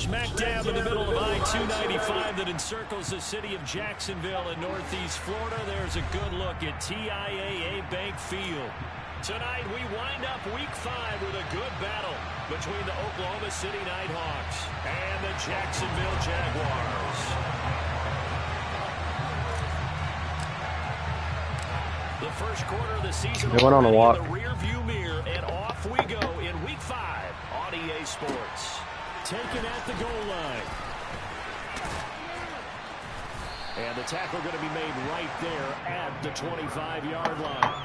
smack dab in the middle of I-295 that encircles the city of Jacksonville in northeast Florida. There's a good look at TIAA Bank Field. Tonight, we wind up Week 5 with a good battle between the Oklahoma City Nighthawks and the Jacksonville Jaguars. The first quarter of the season went on a walk. in the rear-view mirror, and off we go in Week 5 on EA Sports. Taken at the goal line. And the tackle going to be made right there at the 25-yard line.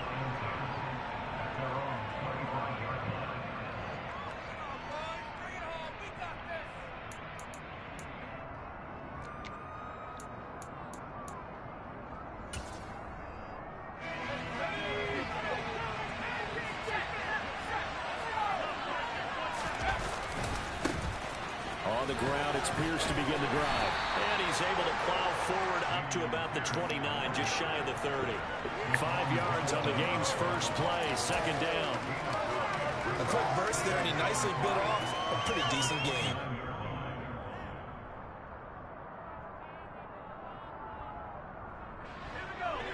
On the ground, it's Pierce to begin the drive. And he's able to plow forward up to about the 29, just shy of the 30. 5 yards on the game's first play, second down. A quick burst there, and he nicely bit off a pretty decent game.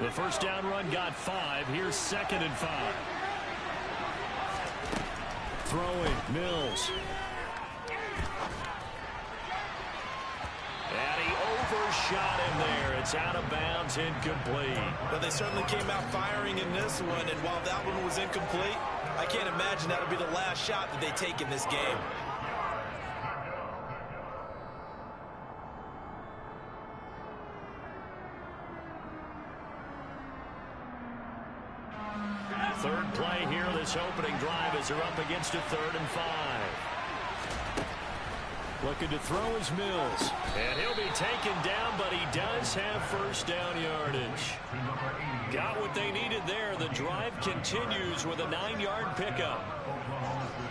The first down run got 5. Here's 2nd and 5. Throwing, Mills. And he overshot him there. It's out of bounds, incomplete. Well, they certainly came out firing in this one, and while that one was incomplete, I can't imagine that'll be the last shot that they take in this game. Third play here, this opening drive as they're up against a 3rd and 5. Looking to throw is Mills. And he'll be taken down, but he does have first down yardage. Got what they needed there. The drive continues with a 9-yard pickup.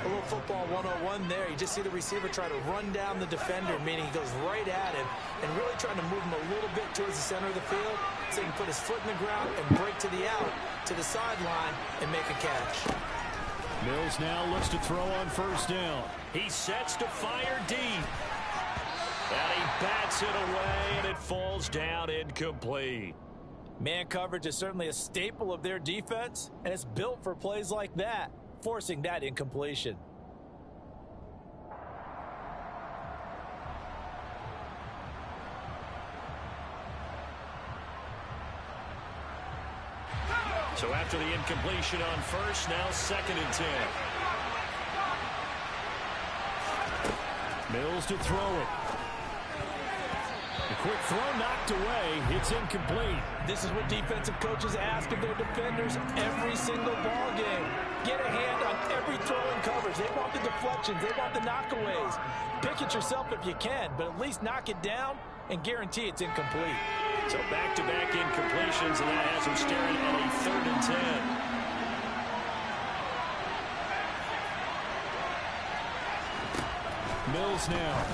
A little football 101 there. You just see the receiver try to run down the defender, meaning he goes right at him and really trying to move him a little bit towards the center of the field so he can put his foot in the ground and break to the out, to the sideline, and make a catch. Mills now looks to throw on first down. He sets to fire deep. And he bats it away, and it falls down incomplete. Man coverage is certainly a staple of their defense, and it's built for plays like that, forcing that incompletion. So after the incompletion on first, now 2nd and 10. Mills to throw it. The quick throw knocked away. It's incomplete. This is what defensive coaches ask of their defenders every single ball game. Get a hand on every throw in coverage. They want the deflections. They want the knockaways. Pick it yourself if you can, but at least knock it down and guarantee it's incomplete. So back-to-back incompletions, and that has him staring at a 3rd and 10. Mills now.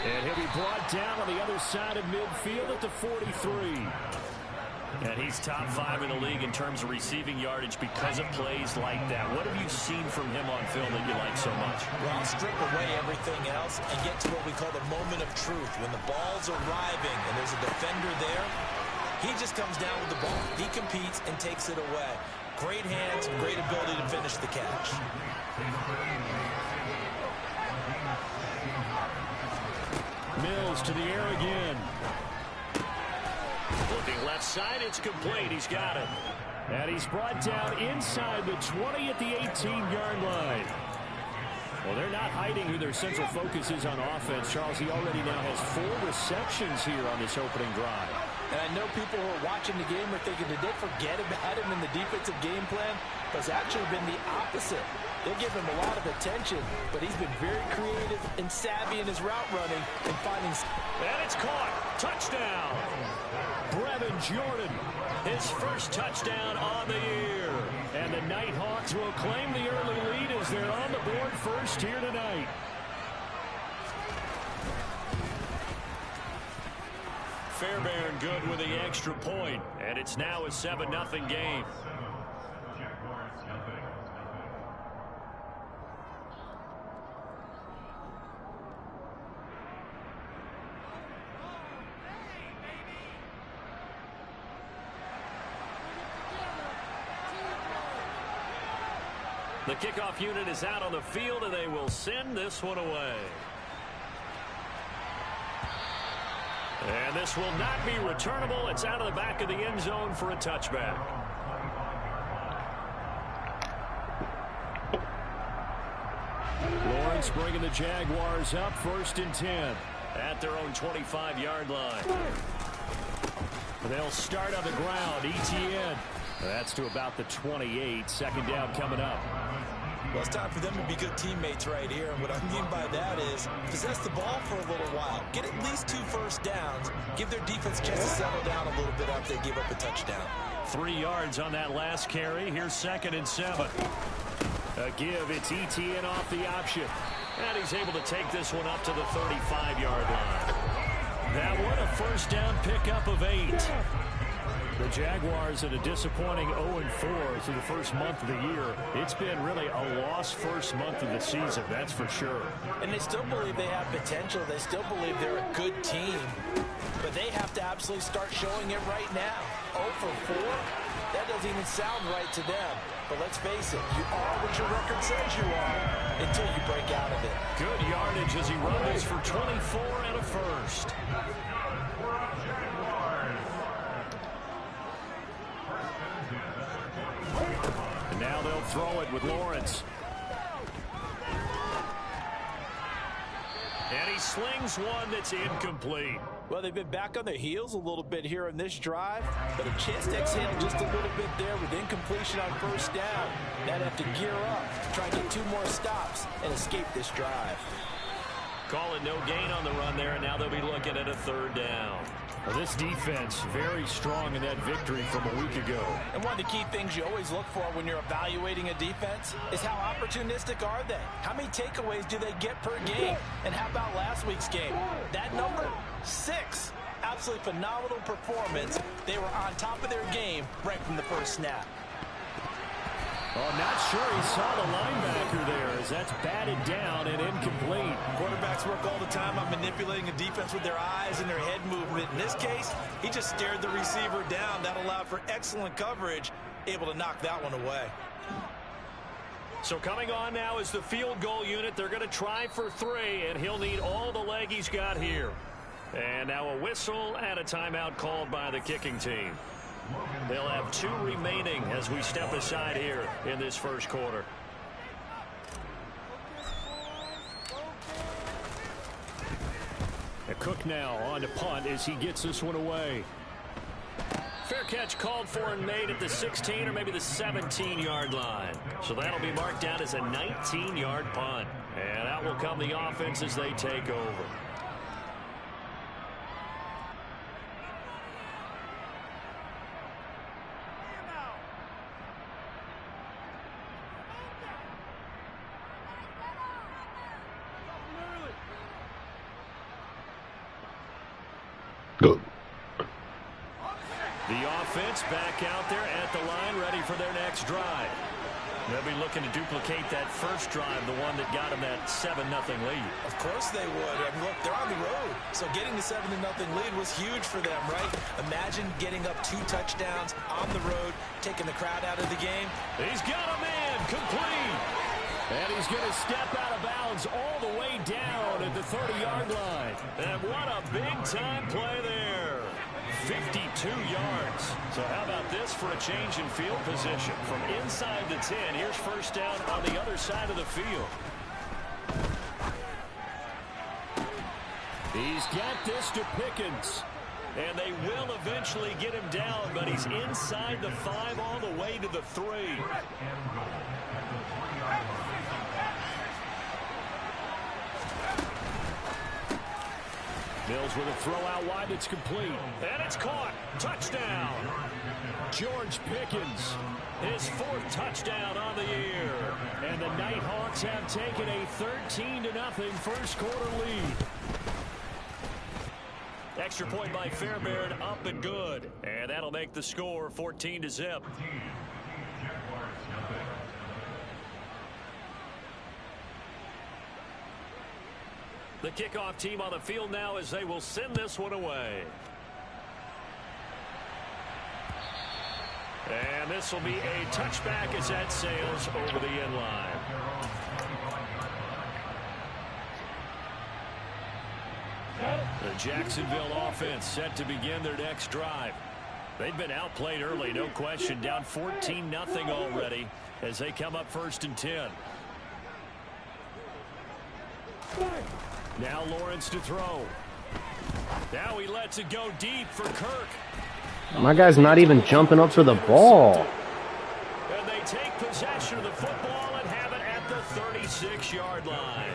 And he'll be brought down on the other side of midfield at the 43. And he's top 5 in the league in terms of receiving yardage because of plays like that. What have you seen from him on film that you like so much? Well, strip away everything else and get to what we call the moment of truth. When the ball's arriving and there's a defender there, he just comes down with the ball. He competes and takes it away. Great hands, great ability to finish the catch. Mills to the air again. Looking left side, it's complete. He's got it. And he's brought down inside the 20 at the 18-yard line. Well, they're not hiding who their central focus is on offense. Charles, he already now has 4 receptions here on this opening drive. And I know people who are watching the game are thinking, did they forget about him in the defensive game plan? But it's actually been the opposite. They give him a lot of attention, but he's been very creative and savvy in his route running and finding... And it's caught. Touchdown. Brevin Jordan, his first touchdown on the year. And the Nighthawks will claim the early lead as they're on the board first here tonight. Fairbairn good with the extra point, and it's now a 7-0 game. The kickoff unit is out on the field, and they will send this one away. And this will not be returnable. It's out of the back of the end zone for a touchback. Lawrence bringing the Jaguars up 1st and 10 at their own 25-yard line. They'll start on the ground. ETN. That's to about the 28. 2nd down coming up. Well, it's time for them to be good teammates right here. And what I mean by that is possess the ball for a little while. Get at least 2 first downs. Give their defense a chance to settle down a little bit after they give up a touchdown. 3 yards on that last carry. Here's 2nd and 7. A give. It's ETN off the option. And he's able to take this one up to the 35-yard line. That one a first down pickup of 8. The Jaguars at a disappointing 0-4 through the first month of the year. It's been really a lost first month of the season, that's for sure. And they still believe they have potential. They still believe they're a good team. But they have to absolutely start showing it right now. 0-4? That doesn't even sound right to them. But let's face it, you are what your record says you are until you break out of it. Good yardage as he rumbles for 24 and a first. And now they'll throw it with Lawrence. And he slings one that's incomplete. Well, they've been back on their heels a little bit here in this drive, but a chance to exhale just a little bit there with incompletion on first down. They'd have to gear up, try and get 2 more stops, and escape this drive. Call it no gain on the run there, and now they'll be looking at a 3rd down. Well, this defense very strong in that victory from a week ago. And one of the key things you always look for when you're evaluating a defense is how opportunistic are they? How many takeaways do they get per game? And how about last week's game? That number? 6. Absolutely phenomenal performance. They were on top of their game right from the first snap. Well, I'm not sure he saw the linebacker there as that's batted down and incomplete. Quarterbacks work all the time on manipulating a defense with their eyes and their head movement. In this case, he just stared the receiver down. That allowed for excellent coverage, able to knock that one away. So coming on now is the field goal unit. They're going to try for 3, and he'll need all the leg he's got here. And now a whistle and a timeout called by the kicking team. They'll have 2 remaining as we step aside here in this first quarter. A Cook now on to punt as he gets this one away. Fair catch called for and made at the 16 or maybe the 17-yard line. So that'll be marked down as a 19-yard punt. And out will come the offense as they take over. The offense back out there at the line, ready for their next drive. They'll be looking to duplicate that first drive, the one that got them that 7-0 lead. Of course they would. And look, they're on the road. So getting the 7-0 lead was huge for them, right? Imagine getting up 2 touchdowns on the road, taking the crowd out of the game. He's got a man complete. And he's going to step out of bounds all the way down at the 30-yard line. And what a big-time play there. 52 yards. So how about this for a change in field position? From inside the 10, here's first down on the other side of the field. He's got this to Pickens. And they will eventually get him down, but he's inside the 5 all the way to the 3. Mills with a throw out wide. It's complete. And it's caught. Touchdown. George Pickens. His 4th touchdown on the year. And the Nighthawks have taken a 13-0 first quarter lead. Extra point by Fairbairn, up and good. And that'll make the score 14-0. The kickoff team on the field now as they will send this one away. And this will be a touchback as that sails over the end line. The Jacksonville offense set to begin their next drive. They've been outplayed early, no question. Down 14-0 already as they come up 1st and 10. Now Lawrence to throw. Now he lets it go deep for Kirk. My guy's not even jumping up for the ball. And they take possession of the football and have it at the 36-yard line.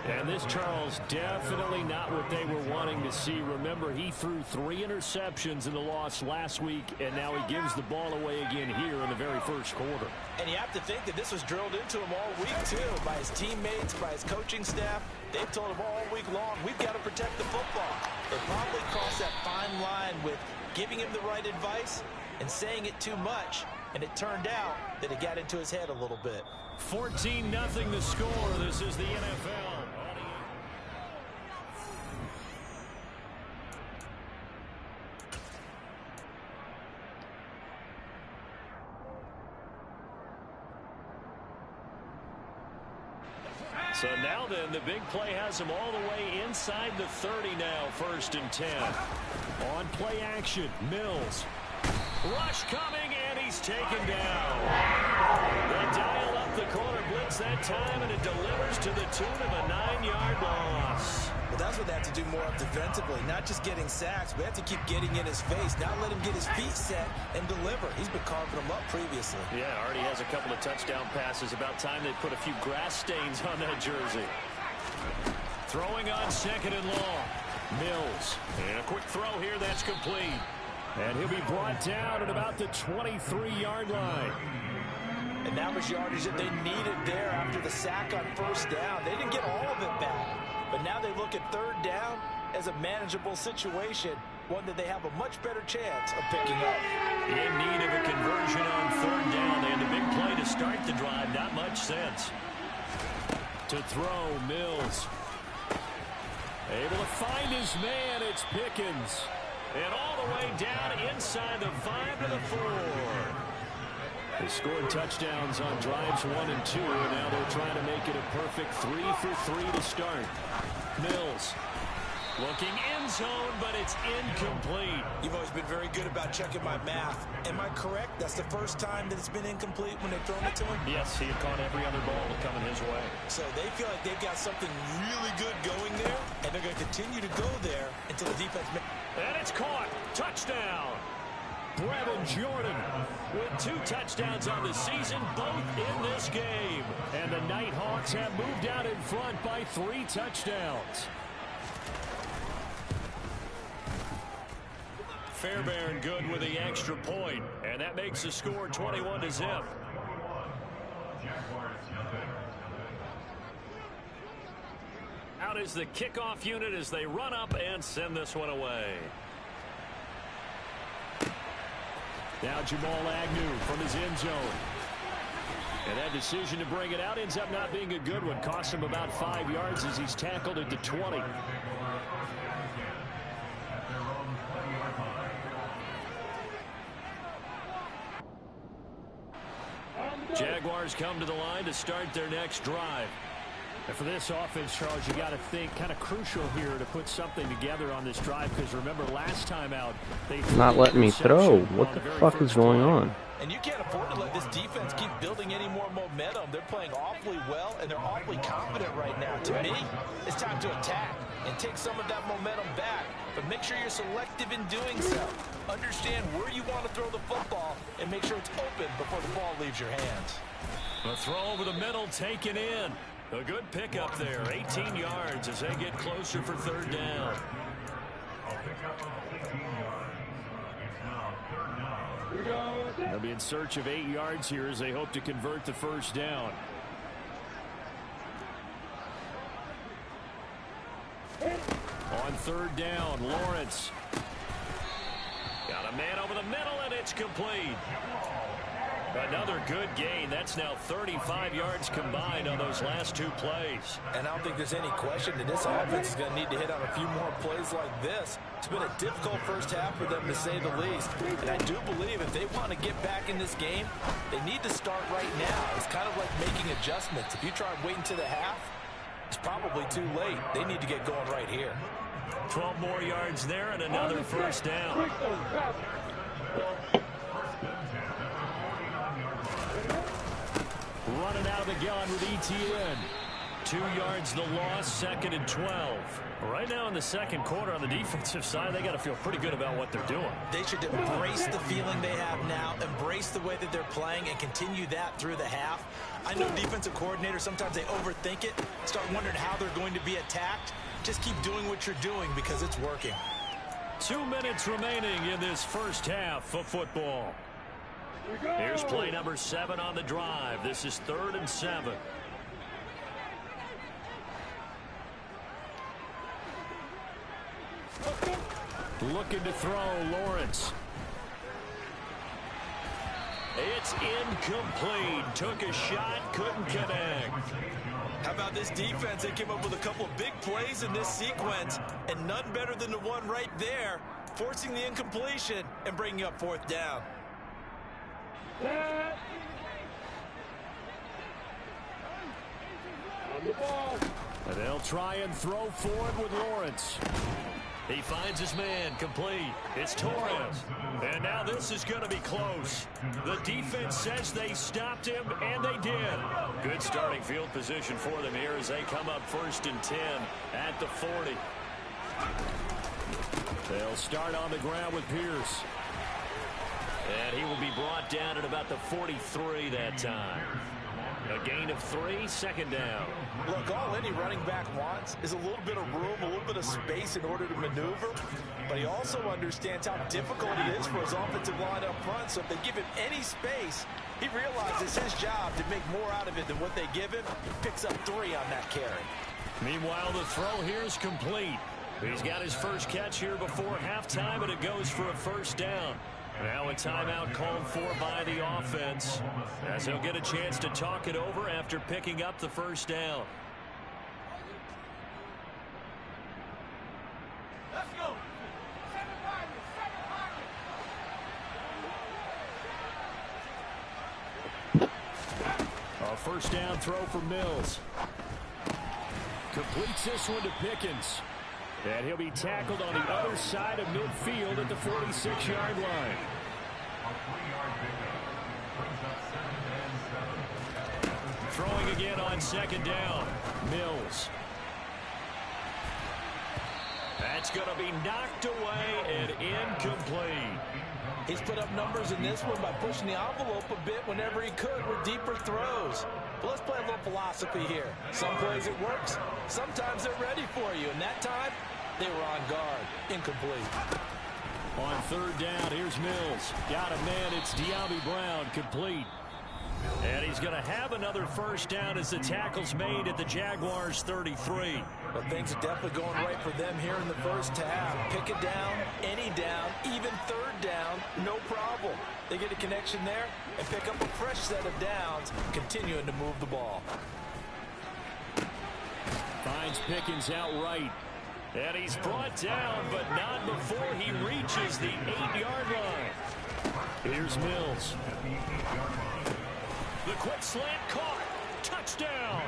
And this, Charles, definitely not what they were wanting to see. Remember, he threw 3 interceptions in the loss last week, and now he gives the ball away again here in the very first quarter. And you have to think that this was drilled into him all week, too, by his teammates, by his coaching staff. They've told him all week long, we've got to protect the football. They probably crossed that fine line with giving him the right advice and saying it too much. And it turned out that it got into his head a little bit. 14-0 the score. This is the NFL. So now then, the big play has him all the way inside the 30 now, 1st and 10. On play action, Mills. Rush coming, and he's taken down. They dial up the corner blitz that time, and it delivers to the tune of a 9-yard loss. Well, that's what they have to do more of defensively, not just getting sacks, but they have to keep getting in his face, not let him get his feet set and deliver. He's been carving them up previously. Yeah, already has a couple of touchdown passes. About time they put a few grass stains on that jersey. Throwing on 2nd and long. Mills. And a quick throw here that's complete. And he'll be brought down at about the 23-yard line. And that was yardage that they needed there after the sack on 1st down. They didn't get all of it back. But now they look at 3rd down as a manageable situation, one that they have a much better chance of picking up. In need of a conversion on 3rd down. They had a big play to start the drive. Not much sense. To throw, Mills. Able to find his man. It's Pickens. And all the way down inside the 5 to the 4. They scored touchdowns on drives 1 and 2, and now they're trying to make it a perfect 3 for 3 to start. Mills looking end zone, but it's incomplete. You've always been very good about checking my math. Am I correct? That's the first time that it's been incomplete when they've thrown it to him? Yes, he had caught every other ball coming his way. So they feel like they've got something really good going there, and they're going to continue to go there until the defense makes. And it's caught. Touchdown. Brevin Jordan with 2 touchdowns on the season, both in this game. And the Nighthawks have moved out in front by 3 touchdowns. Fairbairn good with the extra point, and that makes the score 21-0. Out is the kickoff unit as they run up and send this one away. Now Jamal Agnew from his end zone. And that decision to bring it out ends up not being a good one. Costs him about 5 yards as he's tackled at the 20. Jaguars come to the line to start their next drive. And for this offense, Charles, you got to think kind of crucial here to put something together on this drive, because remember last time out they not letting me throw. What the fuck is going on? And you can't afford to let this defense keep building any more momentum. They're playing awfully well, and they're awfully confident right now. To me, it's time to attack and take some of that momentum back. But make sure you're selective in doing so. Understand where you want to throw the football and make sure it's open before the ball leaves your hands. A throw over the middle taken in. A good pickup there. 18 yards as they get closer for 3rd down. They'll be in search of 8 yards here as they hope to convert the 1st down. On 3rd down, Lawrence. Got a man over the middle, and it's complete. Another good gain. That's now 35 yards combined on those last two plays. And I don't think there's any question that this offense is going to need to hit on a few more plays like this. It's been a difficult first half for them, to say the least. And I do believe if they want to get back in this game, they need to start right now. It's kind of like making adjustments. If you try waiting to the half, it's probably too late. They need to get going right here. 12 more yards there and another first down. Running out of the gun with ETN. 2 yards the loss, 2nd and 12. Right now in the second quarter on the defensive side, they got to feel pretty good about what they're doing. They should embrace the feeling they have now, embrace the way that they're playing, and continue that through the half. I know defensive coordinators, sometimes they overthink it, start wondering how they're going to be attacked. Just keep doing what you're doing because it's working. 2 minutes remaining in this first half of football. Here's play number 7 on the drive. This is 3rd and 7. Looking to throw, Lawrence. It's incomplete. Took a shot, couldn't connect. How about this defense? They came up with a couple of big plays in this sequence, and none better than the one right there, forcing the incompletion and bringing up 4th down. And they'll try and throw for it with Lawrence. He finds his man, complete. It's Torres. And now this is going to be close. The defense says they stopped him, and they did. Good starting field position for them here as they come up 1st and 10 at the 40. They'll start on the ground with Pierce. And he will be brought down at about the 43 that time. A gain of 3, 2nd down. Look, all any running back wants is a little bit of room, a little bit of space in order to maneuver. But he also understands how difficult it is for his offensive line up front. So if they give him any space, he realizes his job to make more out of it than what they give him. He picks up 3 on that carry. Meanwhile, the throw here is complete. He's got his first catch here before halftime, and it goes for a 1st down. Now a timeout called for by the offense, as he'll get a chance to talk it over after picking up the 1st down. Let's go. A 1st down throw for Mills. Completes this one to Pickens. And he'll be tackled on the other side of midfield at the 46-yard line. Throwing again on 2nd down. Mills. That's going to be knocked away and incomplete. He's put up numbers in this one by pushing the envelope a bit whenever he could with deeper throws. But let's play a little philosophy here. Some plays it works. Sometimes they're ready for you. And that time, they were on guard. Incomplete. On 3rd down, here's Mills. Got a man. It's De'Ami Brown. Complete. And he's going to have another 1st down as the tackle's made at the Jaguars' 33. But things are definitely going right for them here in the first half. Pick it down, any down, even 3rd down, no problem. They get a connection there and pick up a fresh set of downs, continuing to move the ball. Finds Pickens outright. And he's brought down, but not before he reaches the 8-yard line. Here's Mills. The quick slant caught. Touchdown.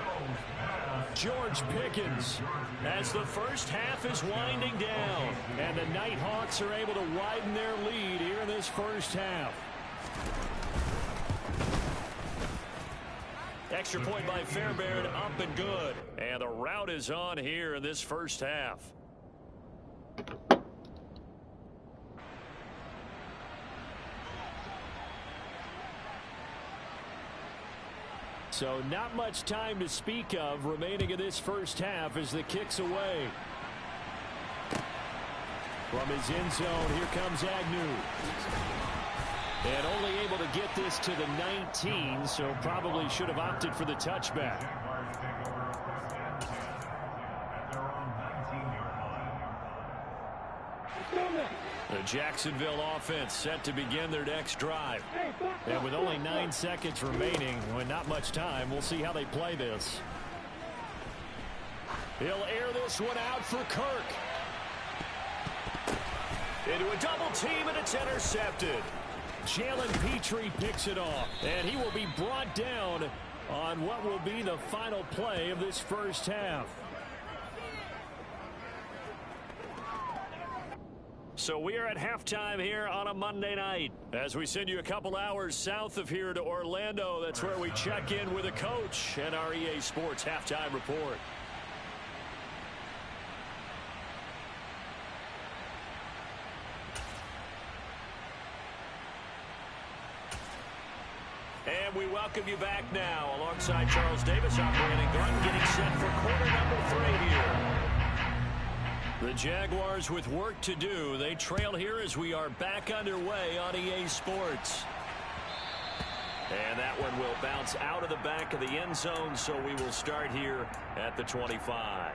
George Pickens as the first half is winding down. And the Nighthawks are able to widen their lead here in this first half. Extra point by Fairbairn, up and good. And the route is on here in this first half. So not much time to speak of remaining in this first half as the kick's away. From his end zone, here comes Agnew. And only able to get this to the 19, so probably should have opted for the touchback. The Jacksonville offense set to begin their next drive. And with only 9 seconds remaining, with not much time, we'll see how they play this. He'll air this one out for Kirk. Into a double team, and it's intercepted. Jalen Petrie picks it off, and he will be brought down on what will be the final play of this first half. So we are at halftime here on a Monday night. As we send you a couple hours south of here to Orlando, that's where we check in with a coach and our EA Sports halftime report. And we welcome you back now alongside Charles Davis. I'm Brandon Gunn getting set for quarter number 3 here. The Jaguars with work to do. They trail here as we are back underway on EA Sports. And that one will bounce out of the back of the end zone, so we will start here at the 25.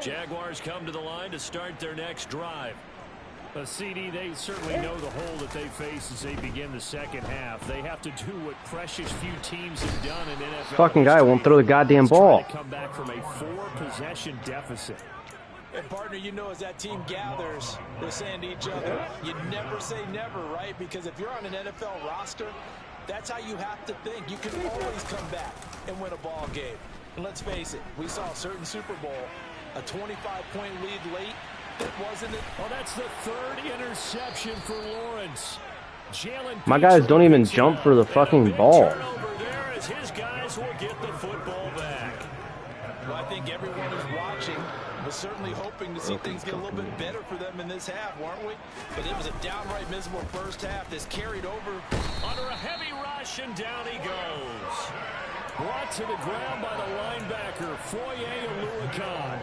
Jaguars come to the line to start their next drive. CD, they certainly know the hole that they face as they begin the second half. They have to do what precious few teams have done in NFL. Fucking guy won't throw the goddamn ball. Come back from a 4-possession deficit. And partner, you know, as that team gathers, they're saying to each other, you never say never, right? Because if you're on an NFL roster, that's how you have to think. You can always come back and win a ball game. And let's face it, we saw a certain Super Bowl, a 25-point lead late. Wasn't it? Well, that's the 3rd interception for Lawrence. My guys don't even jump for the fucking ball. There as his guys will get the football back. Well, I think everyone who's watching was certainly hoping to see things get a little bit better for them in this half, weren't we? But it was a downright miserable first half. This carried over under a heavy rush, and down he goes. Brought to the ground by the linebacker, Foye Oluokun.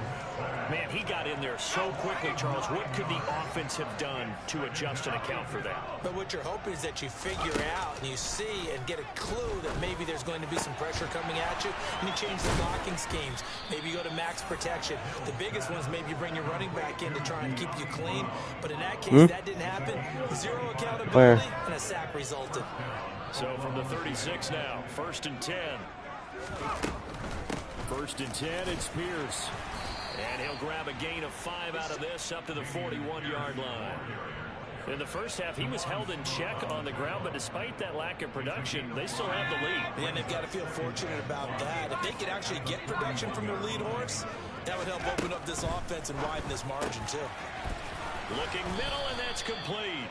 Man, he got in there so quickly, Charles. What could the offense have done to adjust and account for that? But what you're hoping is that you figure out and you see and get a clue that maybe there's going to be some pressure coming at you, and you change the blocking schemes. Maybe you go to max protection. The biggest ones, maybe you bring your running back in to try and keep you clean. But in that case, that didn't happen. 0 accountability, and a sack resulted. So from the 36 now, 1st and 10. 1st and 10, it's Pierce. And he'll grab a gain of 5 out of this up to the 41-yard line. In the first half, he was held in check on the ground, but despite that lack of production, they still have the lead. And they've got to feel fortunate about that. If they could actually get production from their lead horse, that would help open up this offense and widen this margin, too. Looking middle, and that's complete.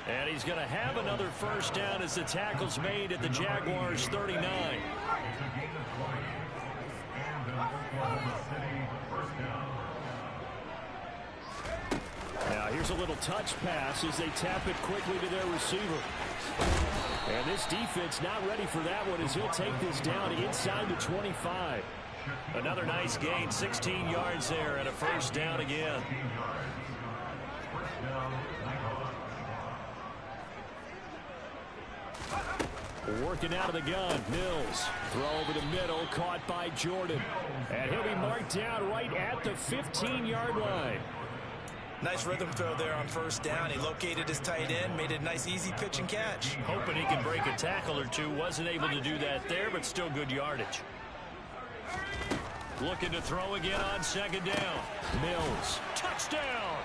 And he's going to have another first down as the tackle's made at the Jaguars' 39. Now here's a little touch pass as they tap it quickly to their receiver. And this defense not ready for that one as he'll take this down inside the 25. Another nice gain, 16 yards there, and a first down again. Working out of the gun, Mills. Throw over the middle, caught by Jordan. And he'll be marked down right at the 15-yard line. Nice rhythm throw there on first down. He located his tight end, made it a nice easy pitch and catch. Hoping he can break a tackle or two. Wasn't able to do that there, but still good yardage. Looking to throw again on 2nd down. Mills. Touchdown!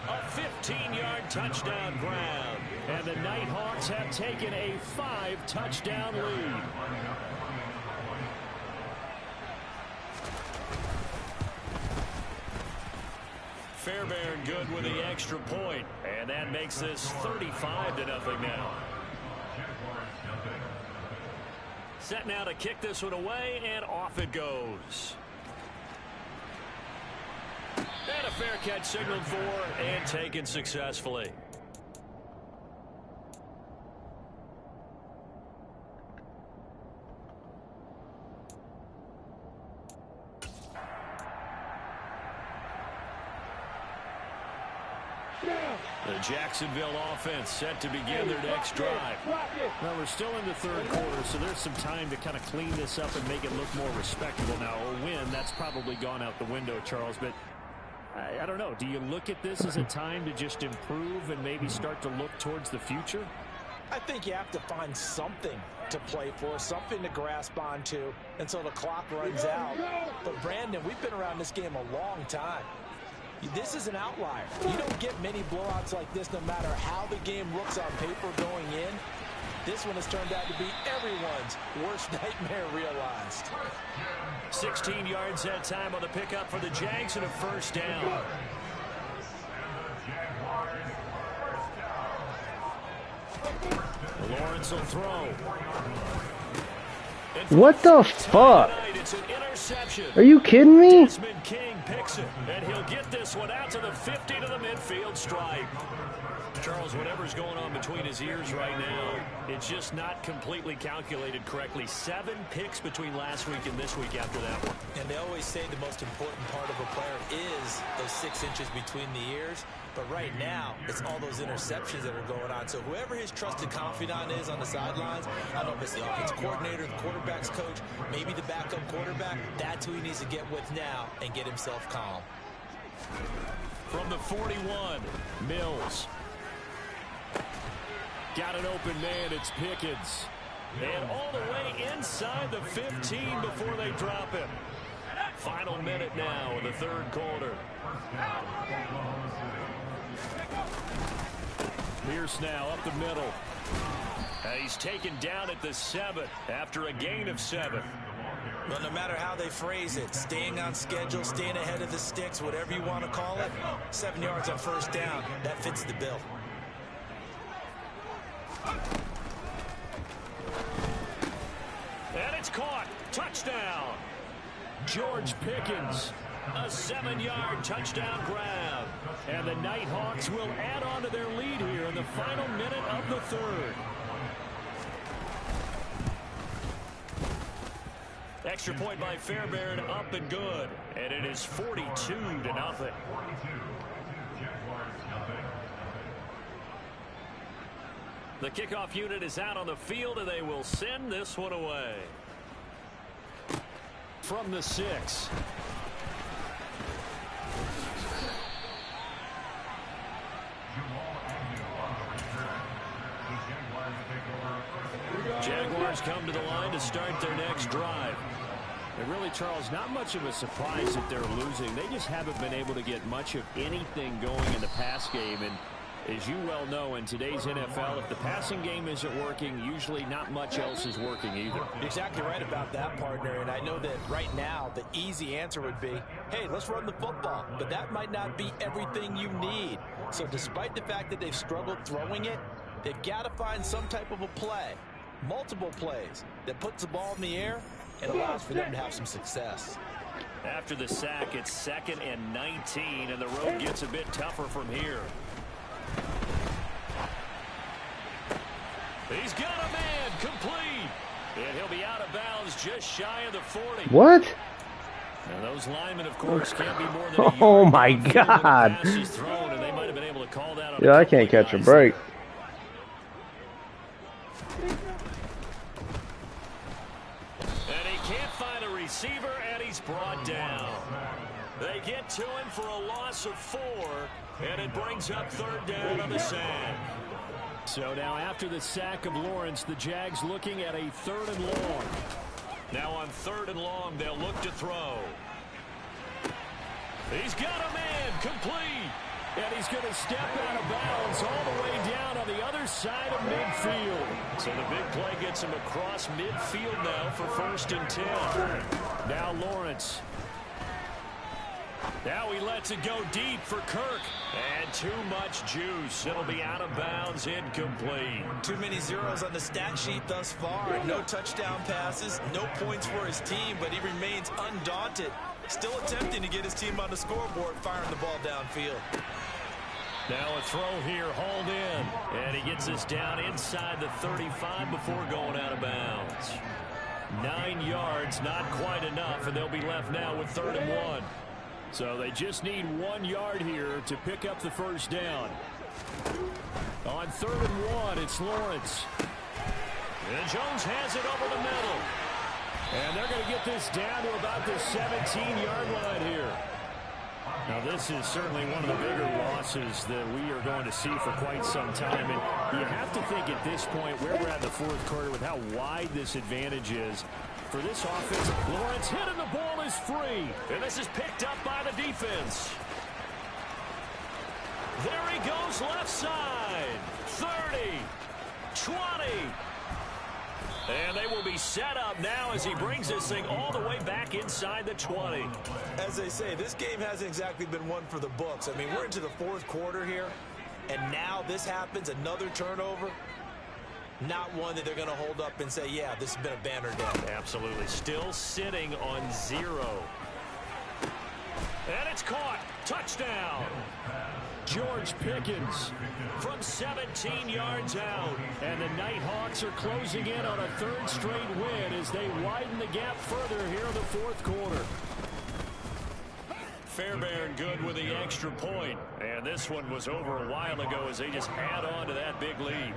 A 15-yard touchdown grab. And the Nighthawks have taken a 5-touchdown lead. Fairbairn good with the extra point. And that makes this 35-0 now. Set now to kick this one away, and off it goes. And a fair catch signaled for and taken successfully. The Jacksonville offense set to begin their next drive. Now, we're still in the third quarter, so there's some time to kind of clean this up and make it look more respectable. Now, a win, that's probably gone out the window, Charles, but I don't know. Do you look at this as a time to just improve and maybe start to look towards the future? I think you have to find something to play for, something to grasp onto until the clock runs out. But, Brandon, we've been around this game a long time. This is an outlier. You don't get many blowouts like this no matter how the game looks on paper going in. This one has turned out to be everyone's worst nightmare realized. 16 yards that time on the pickup for the Jags and a first down. Lawrence will throw. What the fuck? Are you kidding me? Desmond King picks it, and he'll get this one out to the 50 to the midfield stripe. Charles, whatever's going on between his ears right now, it's just not completely calculated correctly. 7 picks between last week and this week after that one. And they always say the most important part of a player is those 6 inches between the ears. But right now, it's all those interceptions that are going on. So whoever his trusted confidant is on the sidelines, I don't know if it's the offensive coordinator, the quarterback's coach, maybe the backup quarterback, that's who he needs to get with now and get himself calm. From the 41, Mills. Got an open man, it's Pickens. And all the way inside the 15 before they drop him. Final minute now in the third quarter. Pierce now up the middle. He's taken down at the 7 after a gain of 7. Well, no matter how they phrase it, staying on schedule, staying ahead of the sticks, whatever you want to call it, 7 yards on first down, that fits the bill. And it's caught. Touchdown. George Pickens. A 7-yard touchdown grab. And the Nighthawks will add on to their lead here in the final minute of the third. Extra point by Fairbairn, up and good. And it is 42-0. The kickoff unit is out on the field, and they will send this one away. From the 6. Jaguars come to the line to start their next drive. And really, Charles, not much of a surprise that they're losing. They just haven't been able to get much of anything going in the pass game. And as you well know, in today's NFL, if the passing game isn't working, usually not much else is working either. You're exactly right about that, partner. And I know that right now the easy answer would be, hey, let's run the football. But that might not be everything you need. So despite the fact that they've struggled throwing it, they've got to find some type of a play, multiple plays, that puts the ball in the air and allows for them to have some success. After the sack, it's 2nd and 19, and the road gets a bit tougher from here. He's got a man complete, and he'll be out of bounds just shy of the 40. What? And those linemen, of course, can't be more than a yard. Oh my God! Thrown, and they might have been able to call that on Yeah, I can't catch a break. And he can't find a receiver, and he's brought down. They get to him for a loss of 4, and it brings up 3rd down on the sand. So now after the sack of Lawrence, the Jags looking at a 3rd and long. Now on 3rd and long, they'll look to throw. He's got a man complete. And he's going to step out of bounds all the way down on the other side of midfield. So the big play gets him across midfield now for 1st and 10. Now Lawrence. Now he lets it go deep for Kirk. And too much juice. It'll be out of bounds, incomplete. Too many zeros on the stat sheet thus far. No touchdown passes, no points for his team, but he remains undaunted. Still attempting to get his team on the scoreboard, firing the ball downfield. Now a throw here, hauled in. And he gets this down inside the 35 before going out of bounds. 9 yards, not quite enough, and they'll be left now with 3rd and 1. So they just need 1 yard here to pick up the 1st down. On 3rd and 1, it's Lawrence. And Jones has it over the middle. And they're going to get this down to about the 17-yard line here. Now, this is certainly one of the bigger losses that we are going to see for quite some time. And you have to think at this point, where we're at in the 4th quarter, with how wide this advantage is, for this offense, Lawrence hit and the ball is free. And this is picked up by the defense. There he goes left side. 30, 20. And they will be set up now as he brings this thing all the way back inside the 20. As they say, this game hasn't exactly been one for the books. I mean, we're into the 4th quarter here, and now this happens, another turnover. Not one that they're going to hold up and say, yeah, this has been a banner day. Absolutely. Still sitting on 0. And it's caught. Touchdown. George Pickens from 17 yards out. And the Nighthawks are closing in on a 3rd straight win as they widen the gap further here in the 4th quarter. Fairbairn good with the extra point. And this one was over a while ago as they just add on to that big lead.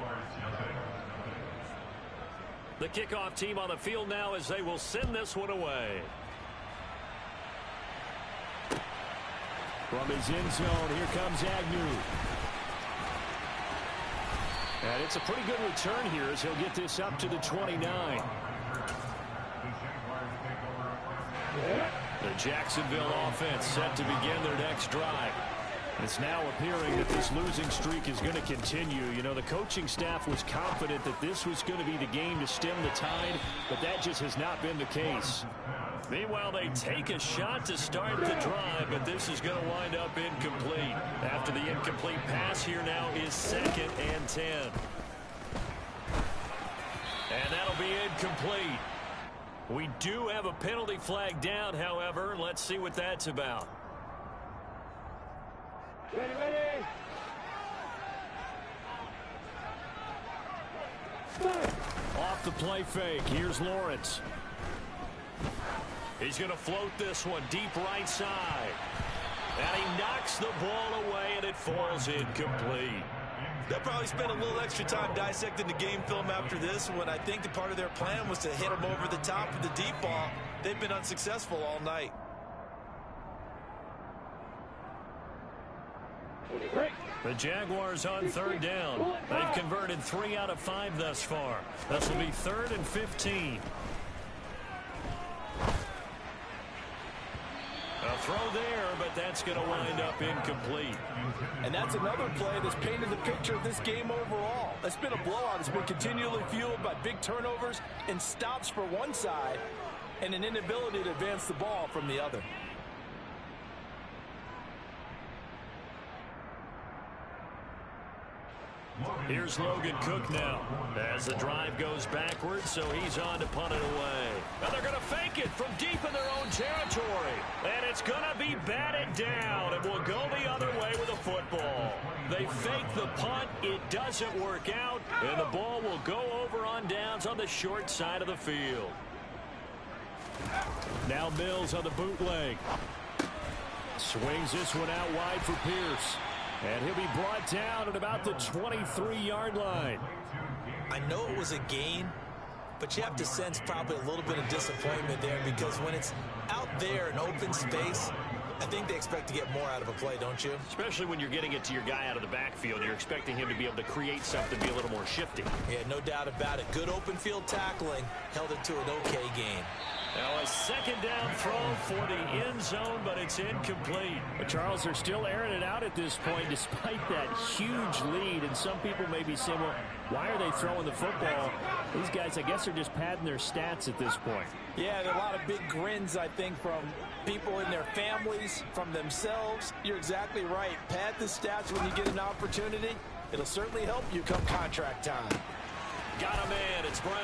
The kickoff team on the field now as they will send this one away. From his end zone, here comes Agnew. And it's a pretty good return here as he'll get this up to the 29. The Jacksonville offense set to begin their next drive. It's now appearing that this losing streak is going to continue. You know, the coaching staff was confident that this was going to be the game to stem the tide, but that just has not been the case. Meanwhile, they take a shot to start the drive, but this is going to wind up incomplete. After the incomplete pass, here now is 2nd and 10. And that'll be incomplete. We do have a penalty flag down, however. Let's see what that's about. Ready. Off the play fake. Here's Lawrence. He's going to float this one deep right side. And he knocks the ball away, and it falls incomplete. They'll probably spend a little extra time dissecting the game film after this when I think the part of their plan was to hit him over the top of the deep ball. They've been unsuccessful all night. The Jaguars on 3rd down. They've converted 3 out of 5 thus far. This will be 3rd and 15. A throw there, but that's going to wind up incomplete. And that's another play that's painted the picture of this game overall. It's been a blowout. It's been continually fueled by big turnovers and stops for one side and an inability to advance the ball from the other. Here's Logan Cook now as the drive goes backwards, so he's on to punt it away. And they're going to fake it from deep in their own territory. And it's going to be batted down and will go the other way with a football. They fake the punt. It doesn't work out, and the ball will go over on downs on the short side of the field. Now Mills on the bootleg. Swings this one out wide for Pierce. And he'll be brought down at about the 23-yard line. I know it was a gain, but you have to sense probably a little bit of disappointment there because when it's out there in open space, I think they expect to get more out of a play, don't you? Especially when you're getting it to your guy out of the backfield. You're expecting him to be able to create something, be a little more shifty. Yeah, no doubt about it. Good open field tackling held it to an okay gain. Now a 2nd down throw for the end zone, but it's incomplete. But Charles, they're still airing it out at this point despite that huge lead. And some people may be saying, well, why are they throwing the football? These guys, I guess, are just padding their stats at this point. Yeah, there are a lot of big grins, I think, from people in their families, from themselves. You're exactly right. Pad the stats when you get an opportunity. It'll certainly help you come contract time. Got a man. It's Brown.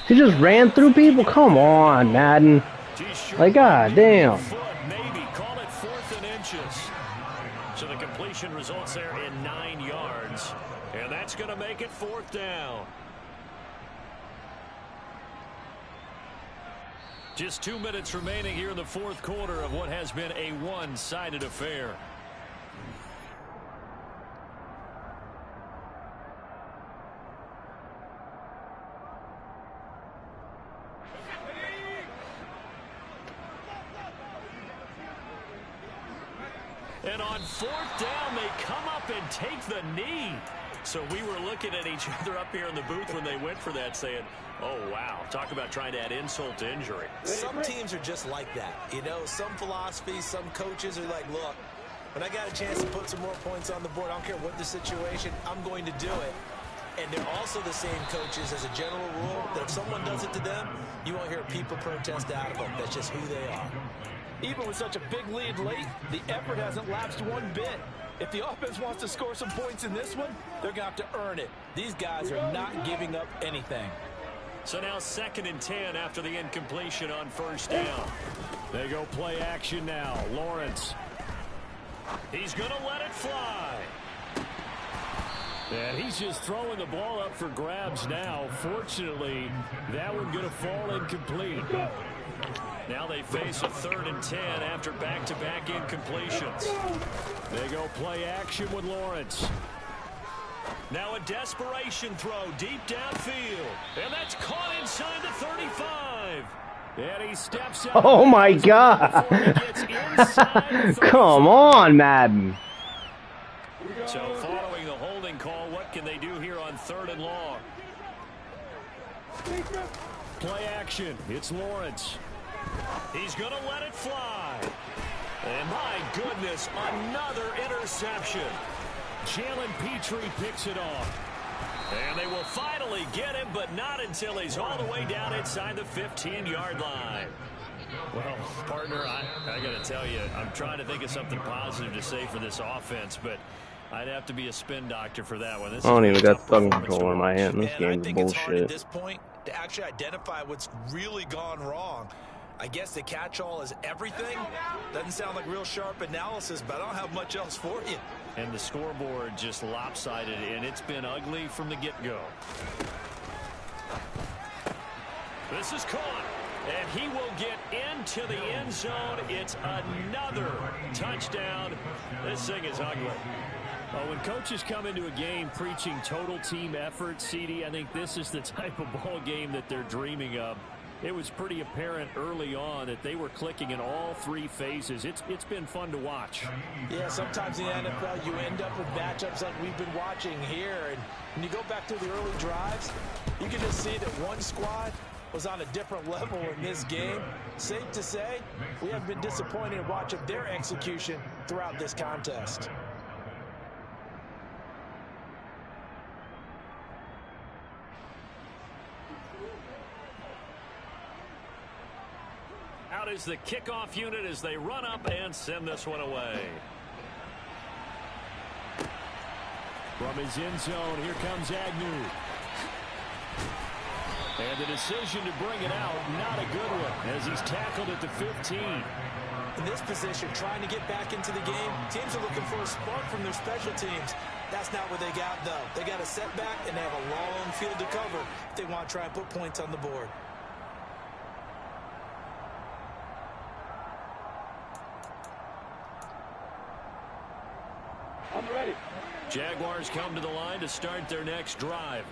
He just ran through people? Come on, Madden. Like, god damn. Maybe. Call it 4th and inches. So the completion results there in 9 yards. And that's going to make it 4th down. Just 2 minutes remaining here in the 4th quarter of what has been a one-sided affair. And on 4th down, they come up and take the knee. So we were looking at each other up here in the booth when they went for that saying, oh, wow, talk about trying to add insult to injury. Some teams are just like that. You know, some philosophies, some coaches are like, look, when I got a chance to put some more points on the board, I don't care what the situation, I'm going to do it. And they're also the same coaches as a general rule that if someone does it to them, you won't hear people protest out of them. That's just who they are. Even with such a big lead late, the effort hasn't lapsed one bit. If the offense wants to score some points in this one, they're going to have to earn it. These guys are not giving up anything. So now 2nd and 10 after the incompletion on 1st down. They go play action now. Lawrence. He's going to let it fly. And he's just throwing the ball up for grabs now. Fortunately, that one going to fall incomplete. Now they face a 3rd and 10 after back-to-back incompletions. They go play action with Lawrence. Now a desperation throw deep downfield. And that's caught inside the 35. And he steps out. Oh, my God. Come on, Madden. So following the holding call, what can they do here on 3rd and long? Play action. It's Lawrence. He's going to let it fly. And my goodness, another interception. Jalen Petrie picks it off. And they will finally get him, but not until he's all the way down inside the 15-yard line. Well, partner, I got to tell you, I'm trying to think of something positive to say for this offense, but I'd have to be a spin doctor for that one. I don't even got thumb controller in my hand. This game's bullshit. It's hard at bullshit. this point to actually identify what's really gone wrong. I guess the catch-all is everything. Doesn't sound like real sharp analysis, but I don't have much else for you. And the scoreboard just lopsided, and it's been ugly from the get-go. This is caught, and he will get into the end zone. It's another touchdown. This thing is ugly. Well, when coaches come into a game preaching total team effort, CD, I think this is the type of ball game that they're dreaming of. It was pretty apparent early on that they were clicking in all 3 phases. It's been fun to watch. Yeah, sometimes in the NFL you end up with matchups like we've been watching here. And when you go back through the early drives, you can just see that one squad was on a different level in this game. Safe to say, we have been disappointed in watching their execution throughout this contest. Out is the kickoff unit as they run up and send this one away. From his end zone, here comes Agnew. And the decision to bring it out, not a good one, as he's tackled at the 15. In this position, trying to get back into the game, teams are looking for a spark from their special teams. That's not what they got, though. They got a setback, and they have a long field to cover if they want to try and put points on the board. I'm ready. Jaguars come to the line to start their next drive.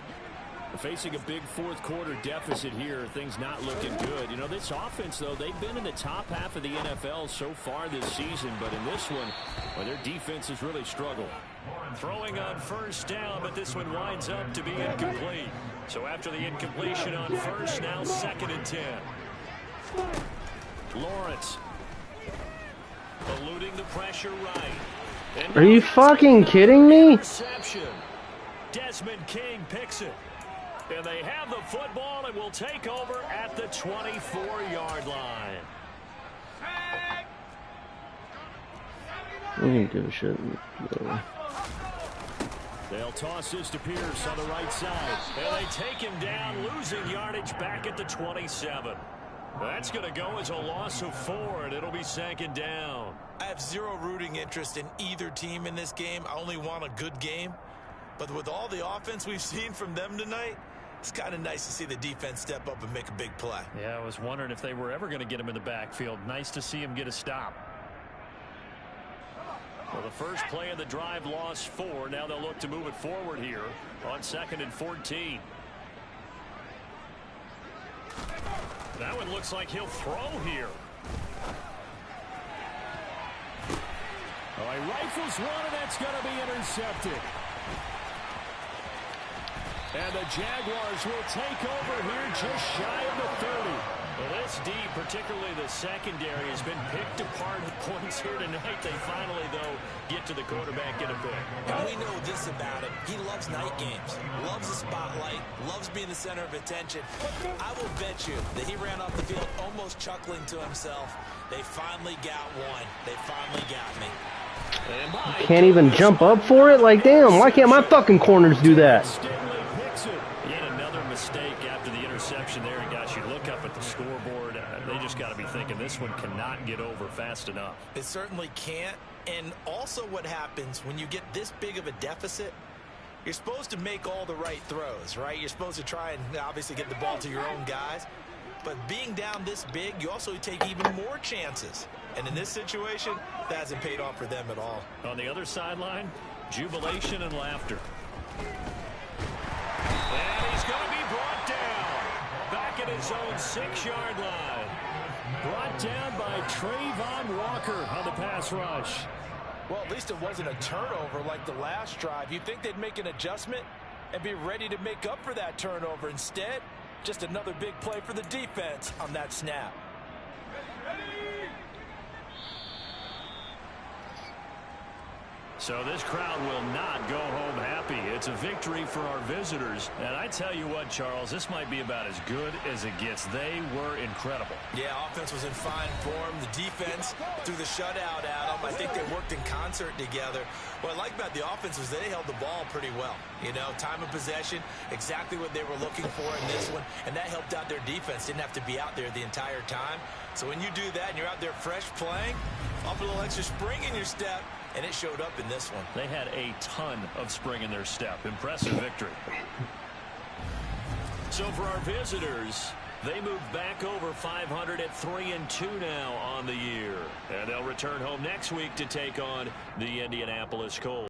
Facing a big fourth quarter deficit here, things not looking good. You know, this offense, though, they've been in the top half of the NFL so far this season, but in this one, well, their defense has really struggled. Throwing on 1st down, but this one winds up to be incomplete. So after the incompletion on 1st, now 2nd and 10. Lawrence. Eluding the pressure right. And Are you fucking kidding me? Interception. Desmond King picks it. And they have the football and will take over at the 24-yard line. I don't give a shit. They'll toss this to Pierce on the right side. And they take him down, losing yardage back at the 27. That's going to go as a loss of 4, and it'll be 2nd down. I have zero rooting interest in either team in this game. I only want a good game. But with all the offense we've seen from them tonight, it's kind of nice to see the defense step up and make a big play. Yeah, I was wondering if they were ever going to get him in the backfield. Nice to see him get a stop. Well, the first play of the drive lost 4. Now they'll look to move it forward here on 2nd and 14. That one looks like he'll throw here. Oh, he rifles one, and that's going to be intercepted. And the Jaguars will take over here just shy of the 30. Well, this D, particularly the secondary, has been picked apart at points here tonight. They finally, though, get to the quarterback in a bit. And we know this about him. He loves night games, loves the spotlight, loves being the center of attention. I will bet you that he ran off the field almost chuckling to himself. They finally got one. They finally got me. Can't even jump up for it? Like, damn, why can't my fucking corners do that? Yet another mistake after the interception there. He got you look up at the scoreboard. They just got to be thinking this one cannot get over fast enough. It certainly can't. And also what happens when you get this big of a deficit, you're supposed to make all the right throws, right? You're supposed to try and obviously get the ball to your own guys. But being down this big, you also take even more chances. And in this situation, that hasn't paid off for them at all. On the other sideline, jubilation and laughter. And he's going to be brought down. Back at his own 6-yard line. Brought down by Trayvon Walker on the pass rush. Well, at least it wasn't a turnover like the last drive. You'd think they'd make an adjustment and be ready to make up for that turnover. Instead, just another big play for the defense on that snap. So this crowd will not go home happy. It's a victory for our visitors. And I tell you what, Charles, this might be about as good as it gets. They were incredible. Yeah, offense was in fine form. The defense threw the shutout at them. I think they worked in concert together. What I like about the offense was they held the ball pretty well. You know, time of possession, exactly what they were looking for in this one. And that helped out their defense. Didn't have to be out there the entire time. So when you do that and you're out there fresh playing, off a little extra spring in your step, and it showed up in this one. They had a ton of spring in their step. Impressive victory. So for our visitors, they move back over 500 at 3-2 now on the year. And they'll return home next week to take on the Indianapolis Colts.